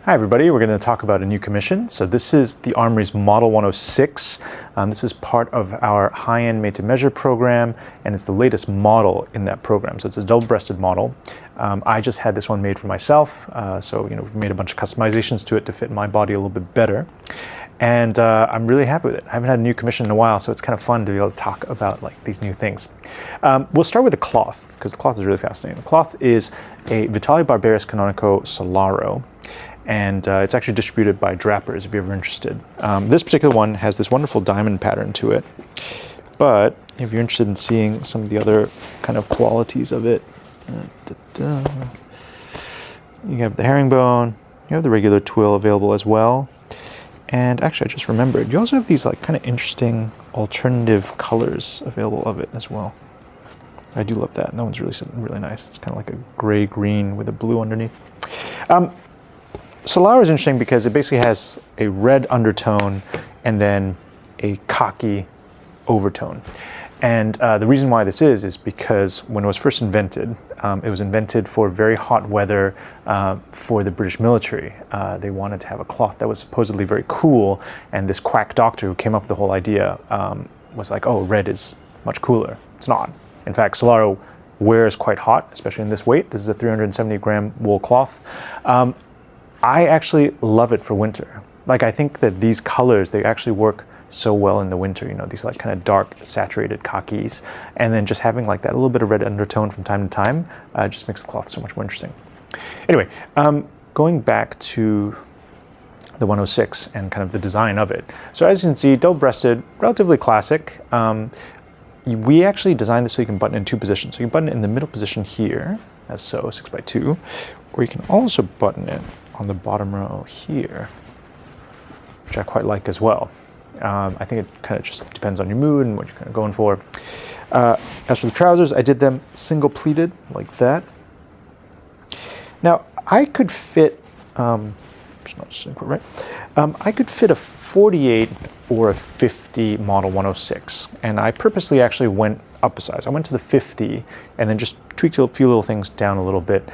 Hi everybody, we're going to talk about a new commission. So this is the Armoury's Model 106. This is part of our high-end made-to-measure program, and it's the latest model in that program. So it's a double-breasted model. I just had this one made for myself, so we've made a bunch of customizations to it to fit my body a little bit better. And I'm really happy with it. I haven't had a new commission in a while, so it's kind of fun to be able to talk about these new things. We'll start with the cloth, because the cloth is really fascinating. The cloth is a Vitale Barberis Canonico Solaro. And it's actually distributed by Drapers, if you're ever interested. This particular one has this wonderful diamond pattern to it. But if you're interested in seeing some of the other kind of qualities of it, you have the herringbone, you have the regular twill available as well. And actually, I just remembered, you also have these kind of interesting alternative colors available of it as well. I do love that. That one's really nice. It's kind of like a gray-green with a blue underneath. Solaro is interesting because it basically has a red undertone and then a khaki overtone. And the reason why this is because when it was first invented, it was invented for very hot weather for the British military. They wanted to have a cloth that was supposedly very cool, and this quack doctor who came up with the whole idea was like, oh, red is much cooler. It's not. In fact, Solaro wears quite hot, especially in this weight. This is a 370-gram wool cloth. I actually love it for winter. I think that these colors, they actually work so well in the winter, these kind of dark, saturated khakis. And then just having that little bit of red undertone from time to time just makes the cloth so much more interesting. Anyway, going back to the 106 and kind of the design of it. So as you can see, double-breasted, relatively classic. We actually designed this so you can button in two positions. So you can button it in the middle position here, as so, 6x2, or you can also button it on the bottom row here, which I quite like as well. I think it kind of just depends on your mood and what you're kind of going for. As for the trousers, I did them single pleated like that. Now, I could fit, it's not single, right? I could fit a 48 or a 50 Model 106, and I purposely actually went up a size. I went to the 50 and then just tweaked a few little things down a little bit.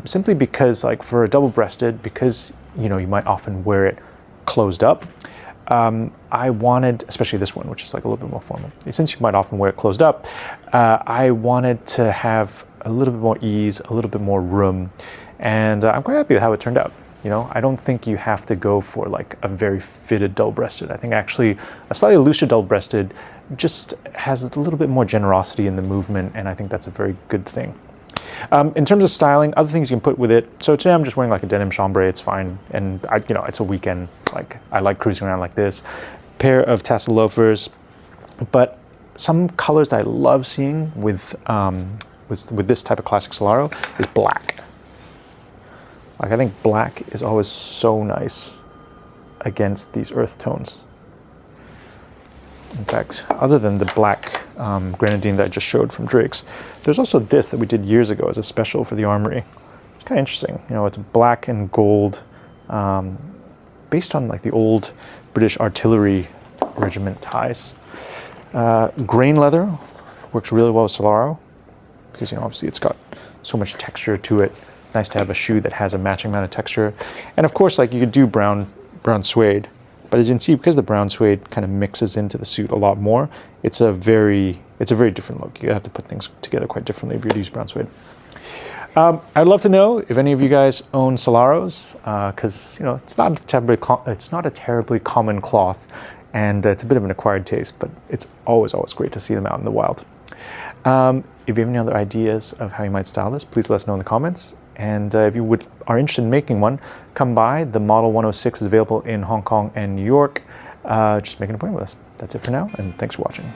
Simply because for a double-breasted, because you might often wear it closed up, I wanted, especially this one, which is a little bit more formal, since you might often wear it closed up, I wanted to have a little bit more ease, a little bit more room, and I'm quite happy with how it turned out. I don't think you have to go for a very fitted double-breasted. I think actually a slightly looser double-breasted just has a little bit more generosity in the movement, and I think that's a very good thing. In terms of styling, other things you can put with it. So today I'm just wearing a denim chambray. It's fine, and it's a weekend. I like cruising around like this. Pair of tassel loafers, but some colors that I love seeing with this type of classic Solaro is black. I think black is always so nice against these earth tones. In fact, other than the black grenadine that I just showed from Drake's, there's also this that we did years ago as a special for the Armoury. It's kind of interesting. It's black and gold, based on the old British artillery regiment ties. Grain leather works really well with Solaro because obviously it's got so much texture to it. It's nice to have a shoe that has a matching amount of texture. And of course, you could do brown suede. But as you can see, because the brown suede kind of mixes into the suit a lot more, it's a very different look. You have to put things together quite differently if you use brown suede. I'd love to know if any of you guys own Solaros, because it's not a terribly common cloth, and it's a bit of an acquired taste. But it's always great to see them out in the wild. If you have any other ideas of how you might style this, please let us know in the comments. And if you are interested in making one, come by. The Model 106 is available in Hong Kong and New York. Just make an appointment with us. That's it for now, and thanks for watching.